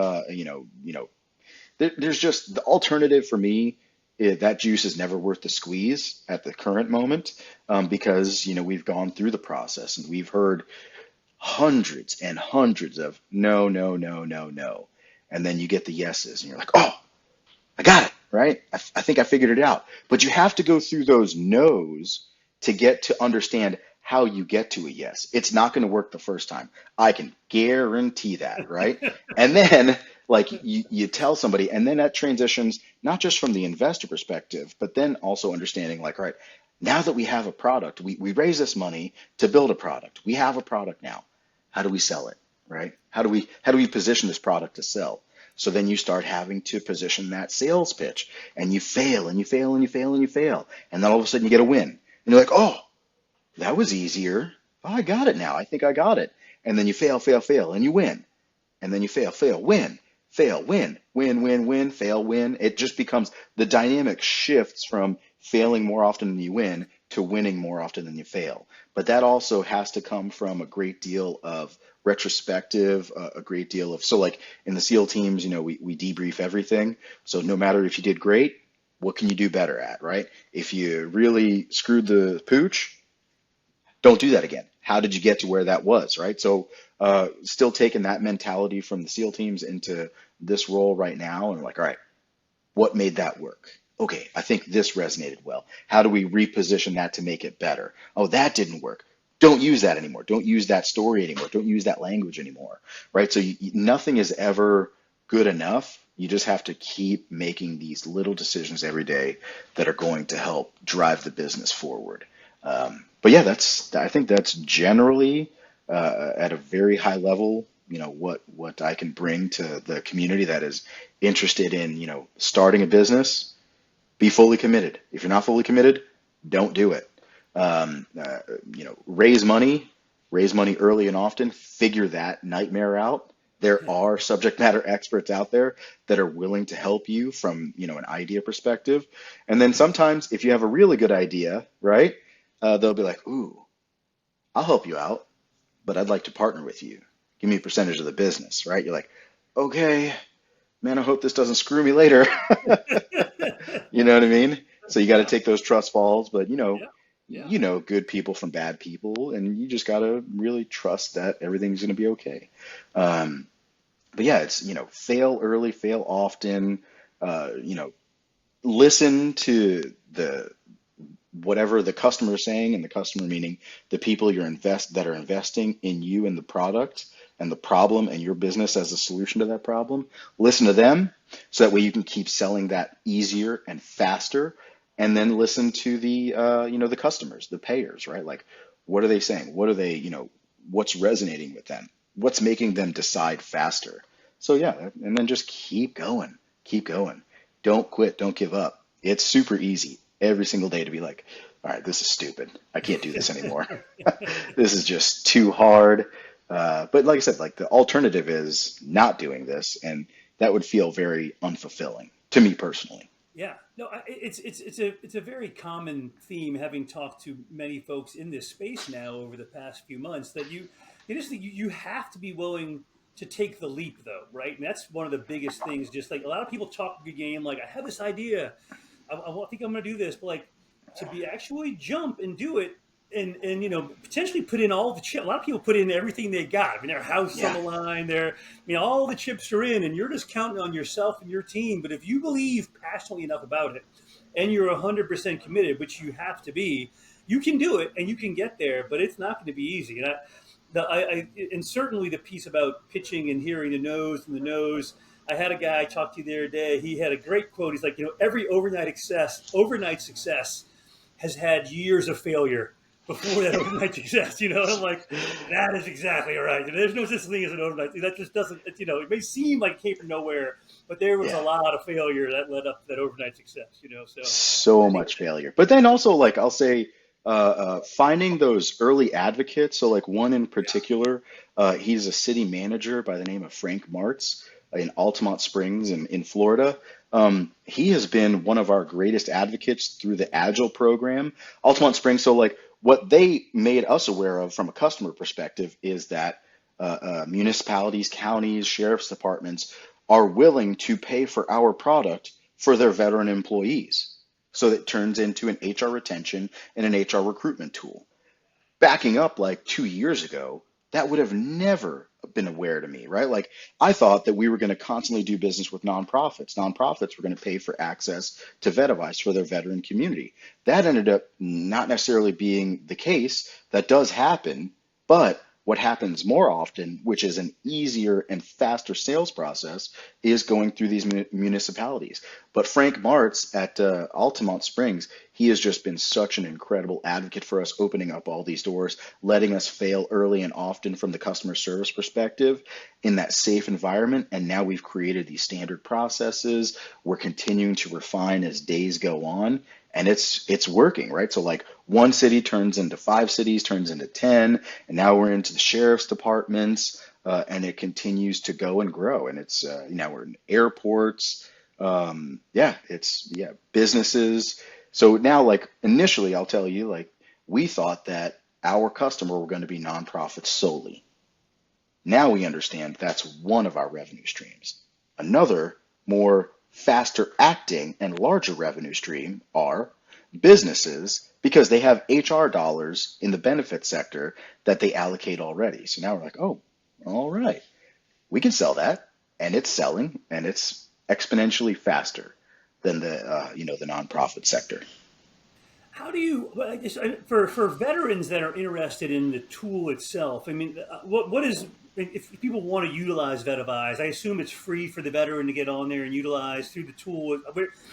there's just the alternative for me. That juice is never worth the squeeze at the current moment, because, we've gone through the process and we've heard hundreds and hundreds of no, no, no, no, no. And then you get the yeses and you're like, oh, I got it, right? I think I figured it out. But you have to go through those no's to get to understand how you get to a yes. It's not going to work the first time. I can guarantee that, right? And then like you tell somebody, and then that transitions not just from the investor perspective, but then also understanding like, all right, now that we have a product, we raise this money to build a product. We have a product now. How do we sell it, right? How do we position this product to sell? So then you start having to position that sales pitch, and you fail and you fail and you fail and you fail. And then all of a sudden you get a win. And you're like, oh, that was easier. Oh, I got it now. I think I got it. And then you fail, fail, fail, and you win. And then you fail, fail, win, fail, win, win, win, win, fail, win. It just becomes, the dynamic shifts from failing more often than you win to winning more often than you fail. But that also has to come from a great deal of retrospective, a great deal of, so like in the SEAL teams, we debrief everything. So no matter if you did great, what can you do better at, right? If you really screwed the pooch, don't do that again. How did you get to where that was, right? So still taking that mentality from the SEAL teams into this role right now, and like, all right, what made that work? Okay, I think this resonated well. How do we reposition that to make it better? Oh, that didn't work. Don't use that anymore. Don't use that story anymore. Don't use that language anymore, right? So nothing is ever good enough. You just have to keep making these little decisions every day that are going to help drive the business forward. But yeah, I think that's generally at a very high level, what I can bring to the community that is interested in, starting a business. Be fully committed. If you're not fully committed, don't do it. Raise money early and often. Figure that nightmare out. There are subject matter experts out there that are willing to help you from, an idea perspective. And then sometimes if you have a really good idea, right? They'll be like, ooh, I'll help you out, but I'd like to partner with you. Give me a percentage of the business, right? You're like, okay, man, I hope this doesn't screw me later. You know what I mean? So you got to take those trust falls, but good people from bad people, and you just got to really trust that everything's going to be okay. But yeah, it's, fail early, fail often, listen to whatever the customer is saying, and the customer meaning the people that are investing in you and the product and the problem and your business as a solution to that problem. Listen to them so that way you can keep selling that easier and faster. And then listen to the customers, the payers, right? Like, what are they saying? What are they, what's resonating with them? What's making them decide faster? So yeah, and then just keep going, keep going. Don't quit, don't give up. It's super easy every single day to be like, all right, this is stupid. I can't do this anymore. This is just too hard. But like I said, like the alternative is not doing this, and that would feel very unfulfilling to me personally. Yeah, no, it's a very common theme, having talked to many folks in this space now over the past few months, that you have to be willing to take the leap, though, right? And that's one of the biggest things. Just like a lot of people talk a good game, like I have this idea, I think I'm going to do this, but like to be actually jump and do it. And potentially put in all the chips. A lot of people put in everything they got. I mean, their house on the line. All the chips are in, and you're just counting on yourself and your team. But if you believe passionately enough about it, and you're 100% committed, which you have to be, you can do it and you can get there. But it's not going to be easy. And certainly the piece about pitching and hearing the no's and the no's. I had a guy talk to you the other day. He had a great quote. He's like, every overnight success has had years of failure before that overnight success, I'm like, that is exactly right. There's no such thing as an overnight. That just doesn't, it may seem like it came from nowhere, but there was a lot of failure that led up to that overnight success, So much failure. But then also, like, I'll say, finding those early advocates. So like one in particular, he's a city manager by the name of Frank Martz in Altamont Springs in Florida. He has been one of our greatest advocates through the Agile program. Altamont Springs, so like, what they made us aware of from a customer perspective is that municipalities, counties, sheriff's departments are willing to pay for our product for their veteran employees. So it turns into an HR retention and an HR recruitment tool. Backing up like 2 years ago, that would have never been aware to me, right? Like I thought that we were going to constantly do business with nonprofits. Nonprofits were going to pay for access to Vetavize for their veteran community. That ended up not necessarily being the case. That does happen, but what happens more often, which is an easier and faster sales process, is going through these municipalities. But Frank Martz at Altamont Springs, he has just been such an incredible advocate for us, opening up all these doors, letting us fail early and often from the customer service perspective in that safe environment. And now we've created these standard processes. We're continuing to refine as days go on, and it's working, right? So like one city turns into 5 cities, turns into 10, and now we're into the sheriff's departments, and it continues to go and grow. And it's now we're in airports, businesses. So now, like initially, I'll tell you, like we thought that our customer were going to be nonprofits solely. Now we understand that's one of our revenue streams. Another more faster acting and larger revenue stream are businesses, because they have HR dollars in the benefit sector that they allocate already. So now we're like, oh, all right, we can sell that, and it's selling, and it's exponentially faster than the nonprofit sector. How do you, for veterans that are interested in the tool itself, I mean, what is, if people want to utilize Vetavize, I assume it's free for the veteran to get on there and utilize through the tool.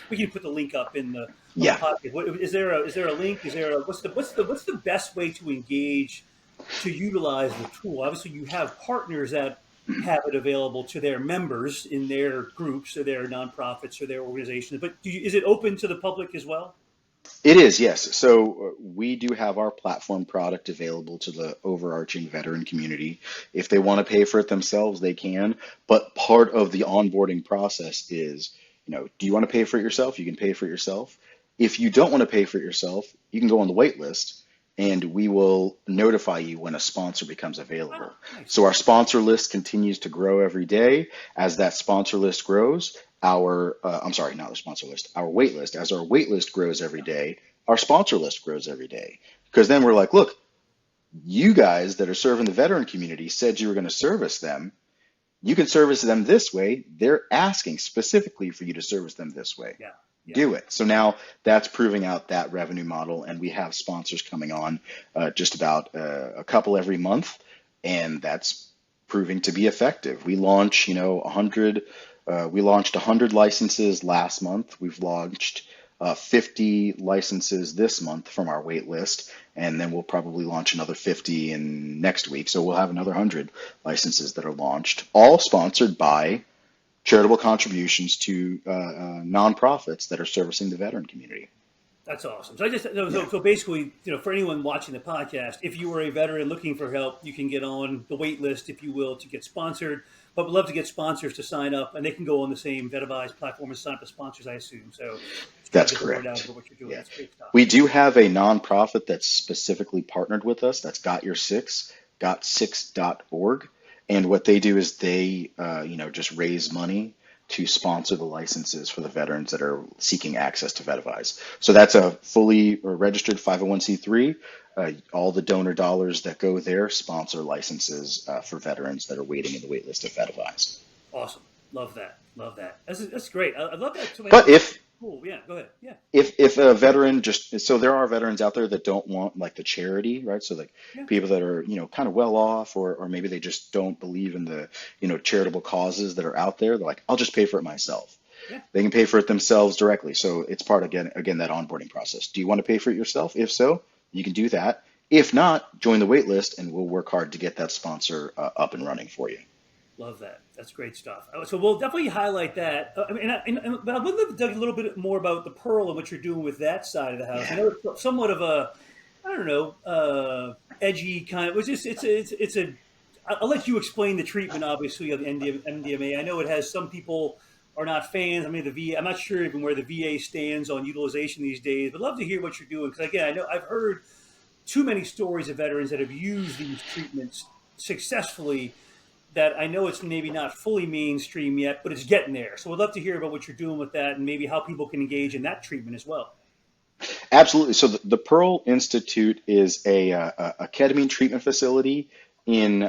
We can put the link up in the podcast. Is there a link? What's the best way to engage to utilize the tool? Obviously, you have partners that have it available to their members in their groups or their nonprofits or their organizations, but is it open to the public as well? It is, yes. So we do have our platform product available to the overarching veteran community. If they want to pay for it themselves, they can. But part of the onboarding process is, do you want to pay for it yourself? You can pay for it yourself. If you don't want to pay for it yourself, you can go on the wait list, and we will notify you when a sponsor becomes available. Oh, nice. So our sponsor list continues to grow every day. As that sponsor list grows, our wait list. As our wait list grows every day, our sponsor list grows every day. Because then we're like, look, you guys that are serving the veteran community said you were going to service them. You can service them this way. They're asking specifically for you to service them this way. Yeah. Do it. So now that's proving out that revenue model, and we have sponsors coming on just about a couple every month, and that's proving to be effective. We launch, 100. We launched 100 licenses last month. We've launched 50 licenses this month from our wait list, and then we'll probably launch another 50 in next week. So we'll have another 100 licenses that are launched, all sponsored by charitable contributions to nonprofits that are servicing the veteran community. That's awesome. So basically, for anyone watching the podcast, if you are a veteran looking for help, you can get on the wait list, if you will, to get sponsored. But we'd love to get sponsors to sign up, and they can go on the same Vetavize platform and sign up as sponsors, I assume. So that's correct. What you're doing. Yeah. That's great stuff. We do have a nonprofit that's specifically partnered with us. That's Got Your Six, got6.org. And what they do is they, just raise money to sponsor the licenses for the veterans that are seeking access to Vetavize. So that's a fully registered 501c3. All the donor dollars that go there sponsor licenses for veterans that are waiting in the wait list of Vetavize. Awesome. Love that. That's great. I love that too. But cool. Yeah, go ahead. Yeah. If a veteran so there are veterans out there that don't want like the charity, right? So like people that are, kind of well off, or maybe they just don't believe in the, charitable causes that are out there. They're like, I'll just pay for it myself. Yeah. They can pay for it themselves directly. So it's part again, that onboarding process. Do you want to pay for it yourself? If so, you can do that. If not, join the wait list, and we'll work hard to get that sponsor up and running for you. Love that. That's great stuff. So we'll definitely highlight that. But I would love to dig a little bit more about the Pearl and what you're doing with that side of the house. I know it's somewhat of a, edgy kind of. It's a. I'll let you explain the treatment, obviously, of the MDMA. I know it has some people are not fans. I mean, the VA. I'm not sure even where the VA stands on utilization these days. But love to hear what you're doing, because again, I know I've heard too many stories of veterans that have used these treatments successfully, that I know it's maybe not fully mainstream yet, but it's getting there. So we'd love to hear about what you're doing with that, and maybe how people can engage in that treatment as well. Absolutely. So the Pearl Institute is a ketamine treatment facility in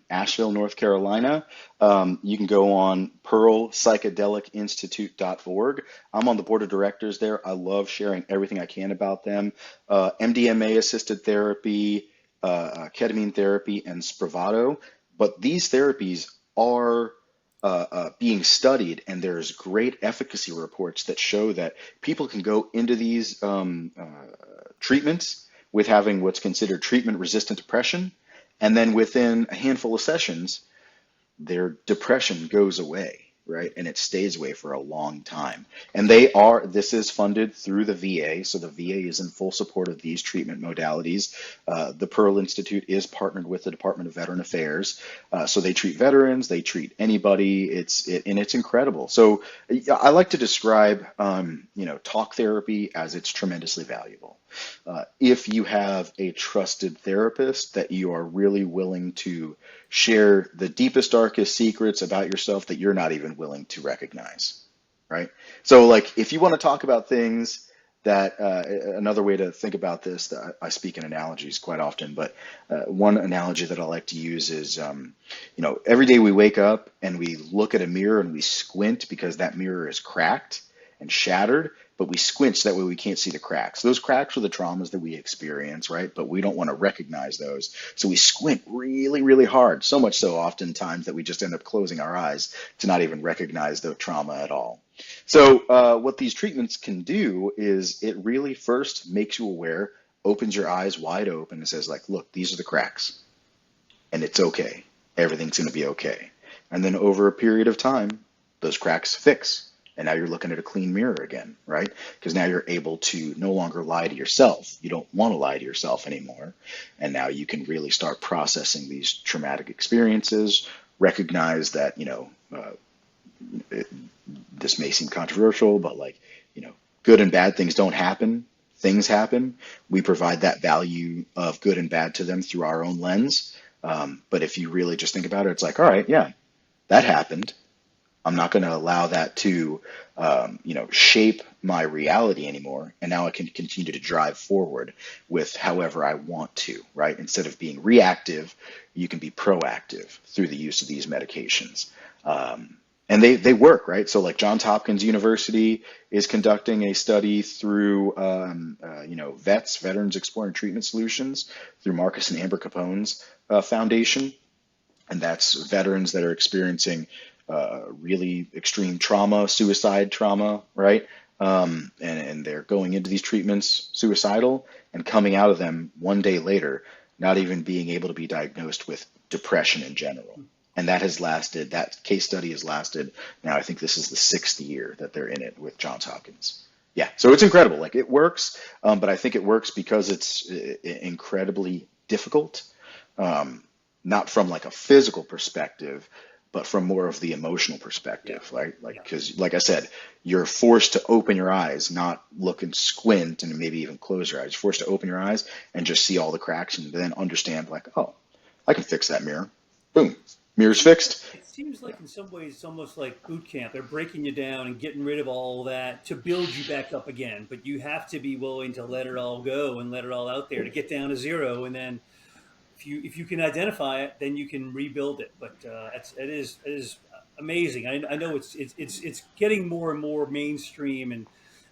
Asheville, North Carolina. You can go on Pearl Psychedelic Institute.org. I'm on the board of directors there. I love sharing everything I can about them. MDMA-assisted therapy, ketamine therapy, and Spravato. But these therapies are being studied, and there's great efficacy reports that show that people can go into these treatments with having what's considered treatment-resistant depression, and then within a handful of sessions, their depression goes away, right? And it stays away for a long time. And this is funded through the VA. So the VA is in full support of these treatment modalities. The Pearl Institute is partnered with the Department of Veteran Affairs. So they treat veterans, they treat anybody. And it's incredible. So I like to describe, talk therapy as it's tremendously valuable. If you have a trusted therapist that you are really willing to share the deepest, darkest secrets about yourself that you're not even willing to recognize, right? So, like, if you want to talk about things that, another way to think about this, that I speak in analogies quite often, but one analogy that I like to use is, every day we wake up and we look at a mirror and we squint because that mirror is cracked and shattered, but we squint so that way we can't see the cracks. Those cracks are the traumas that we experience, right? But we don't want to recognize those. So we squint really, really hard, so much so oftentimes that we just end up closing our eyes to not even recognize the trauma at all. So what these treatments can do is it really first makes you aware, opens your eyes wide open and says, like, look, these are the cracks and it's okay. Everything's going to be okay. And then over a period of time, those cracks fix. And now you're looking at a clean mirror again, right? Because now you're able to no longer lie to yourself. You don't want to lie to yourself anymore. And now you can really start processing these traumatic experiences, recognize that, this may seem controversial, but good and bad things don't happen. Things happen. We provide that value of good and bad to them through our own lens. But if you really just think about it, it's like, all right, yeah, that happened. I'm not going to allow that to, shape my reality anymore. And now I can continue to drive forward with however I want to, right? Instead of being reactive, you can be proactive through the use of these medications. And they work, right? So like Johns Hopkins University is conducting a study through, Veterans Exploring Treatment Solutions through Marcus and Amber Capone's foundation. And that's veterans that are experiencing really extreme trauma, suicide trauma, right? And they're going into these treatments suicidal and coming out of them one day later, not even being able to be diagnosed with depression in general. And that case study has lasted, now I think this is the 6th year that they're in it with Johns Hopkins. Yeah, so it's incredible. Like, it works, but I think it works because it's incredibly difficult, not from like a physical perspective, but from more of the emotional perspective, right? Because like I said, you're forced to open your eyes, not look and squint and maybe even close your eyes. You're forced to open your eyes and just see all the cracks and then understand, like, oh, I can fix that mirror. Boom, mirror's fixed. It seems like in some ways it's almost like boot camp. They're breaking you down and getting rid of all that to build you back up again. But you have to be willing to let it all go and let it all out there to get down to zero. And then if you can identify it, then you can rebuild it. But it is amazing. I know it's getting more and more mainstream, and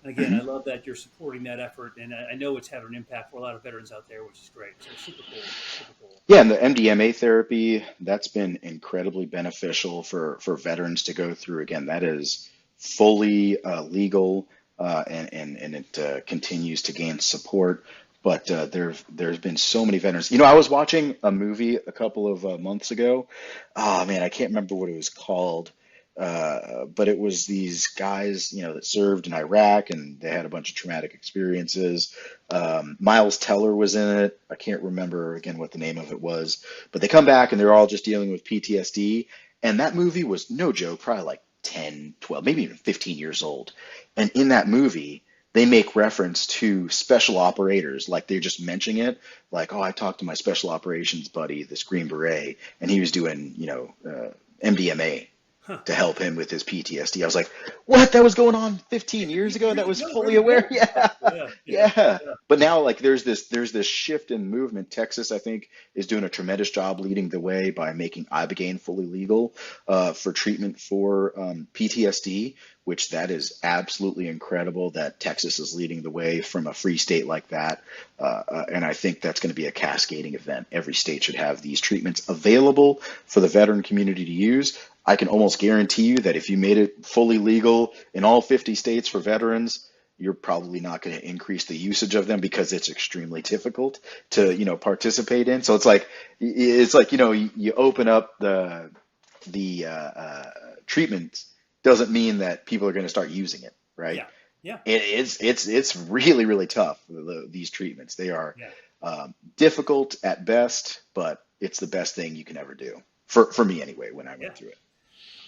again, I love that you're supporting that effort, and I know it's having an impact for a lot of veterans out there, which is great. So super cool, super cool. Yeah, and the MDMA therapy, that's been incredibly beneficial for veterans to go through. Again, that is fully legal, and it continues to gain support. But there's been so many veterans. I was watching a movie a couple of months ago. Oh man, I can't remember what it was called. But it was these guys, that served in Iraq and they had a bunch of traumatic experiences. Miles Teller was in it. I can't remember again what the name of it was, but they come back and they're all just dealing with PTSD. And that movie was no joke, probably like 10, 12, maybe even 15 years old. And in that movie, they make reference to special operators, like they're just mentioning it, like, oh, I talked to my special operations buddy, this Green Beret, and he was doing, MDMA to help him with his PTSD. I was like, what? That was going on 15 years ago? That was fully aware? Yeah. Yeah. But now, like, there's this shift in movement. Texas, I think, is doing a tremendous job leading the way by making Ibogaine fully legal for treatment for PTSD. which that is absolutely incredible that Texas is leading the way from a free state like that. And I think that's going to be a cascading event. Every state should have these treatments available for the veteran community to use. I can almost guarantee you that if you made it fully legal in all 50 states for veterans, you're probably not going to increase the usage of them because it's extremely difficult to, participate in. So it's like, you open up the treatment doesn't mean that people are going to start using it, right? Yeah. Yeah. It's really, really tough. These treatments, they are difficult at best, but it's the best thing you can ever do for me anyway, when I went through it.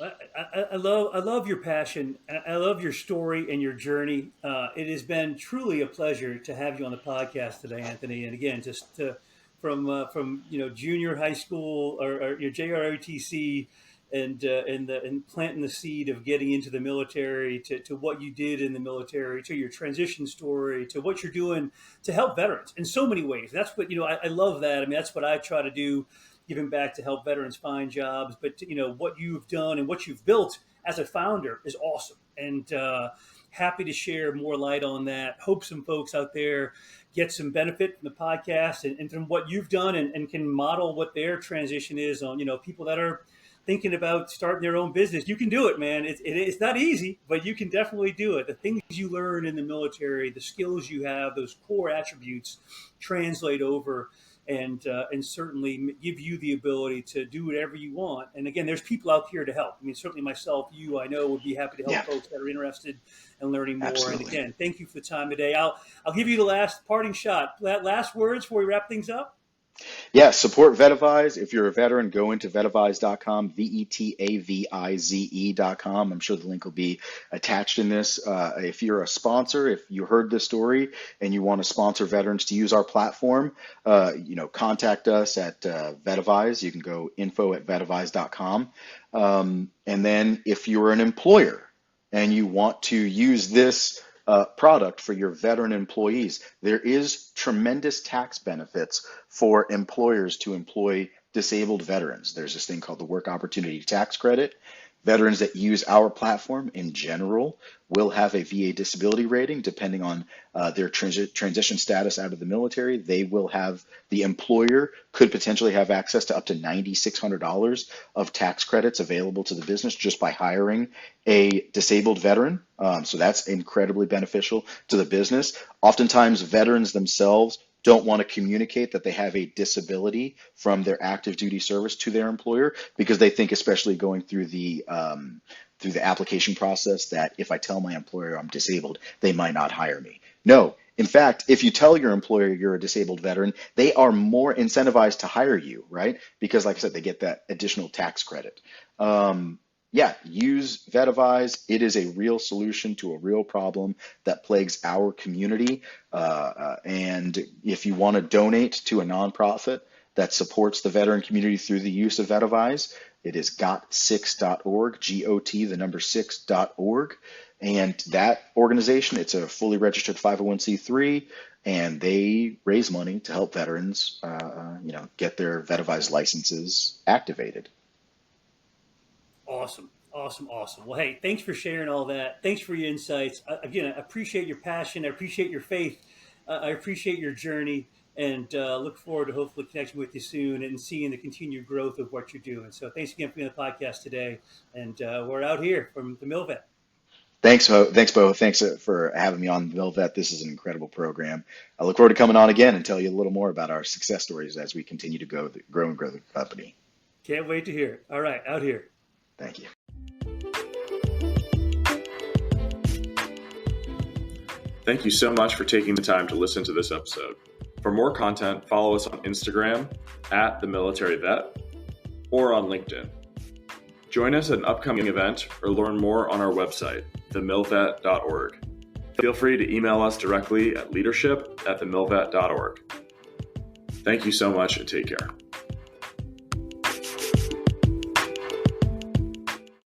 I love your passion. I love your story and your journey. It has been truly a pleasure to have you on the podcast today, Anthony. And again, from junior high school or your JROTC and planting the seed of getting into the military to what you did in the military, to your transition story, to what you're doing to help veterans in so many ways. That's what, I love that. I mean, that's what I try to do, giving back to help veterans find jobs. But, what you've done and what you've built as a founder is awesome. And happy to share more light on that. Hope some folks out there get some benefit from the podcast and from what you've done and can model what their transition is on, people that are thinking about starting their own business. You can do it, man. It's not easy, but you can definitely do it. The things you learn in the military, the skills you have, those core attributes translate over and certainly give you the ability to do whatever you want. And again, there's people out here to help. I mean, certainly myself, I know would be happy to help folks that are interested in learning more. Absolutely. And again, thank you for the time today. I'll give you the last parting shot. Last words before we wrap things up. Yeah, support Vetavize. If you're a veteran, go into vetavize.com, Vetavize.com. I'm sure the link will be attached in this. If you're a sponsor, if you heard this story and you want to sponsor veterans to use our platform, contact us at Vetavize. You can go info@vetavize.com. And then if you're an employer and you want to use this product for your veteran employees, there is tremendous tax benefits for employers to employ disabled veterans. There's this thing called the Work Opportunity Tax Credit. Veterans that use our platform in general will have a VA disability rating depending on their transition status out of the military. The employer could potentially have access to up to $9,600 of tax credits available to the business just by hiring a disabled veteran. So that's incredibly beneficial to the business. Oftentimes, veterans themselves don't want to communicate that they have a disability from their active duty service to their employer because they think, especially going through the application process, that if I tell my employer I'm disabled, they might not hire me. No, in fact, if you tell your employer you're a disabled veteran, they are more incentivized to hire you, right? Because like I said, they get that additional tax credit. Use Vetavize. It is a real solution to a real problem that plagues our community. And if you want to donate to a nonprofit that supports the veteran community through the use of Vetavize, it is got6.org, GOT6.org. And that organization, it's a fully registered 501c3, and they raise money to help veterans, get their Vetavize licenses activated. Awesome. Well, hey, thanks for sharing all that. Thanks for your insights. Again, I appreciate your passion. I appreciate your faith. I appreciate your journey, and look forward to hopefully connecting with you soon and seeing the continued growth of what you're doing. So thanks again for being on the podcast today. And we're out here from TheMilVet. Thanks, Beau. Thanks for having me on MilVet. This is an incredible program. I look forward to coming on again and tell you a little more about our success stories as we continue to grow and grow the company. Can't wait to hear it. All right, out here. Thank you. Thank you so much for taking the time to listen to this episode. For more content, follow us on Instagram @TheMilitaryVet or on LinkedIn. Join us at an upcoming event or learn more on our website, TheMilVet.org. Feel free to email us directly at leadership@TheMilVet.org. Thank you so much and take care.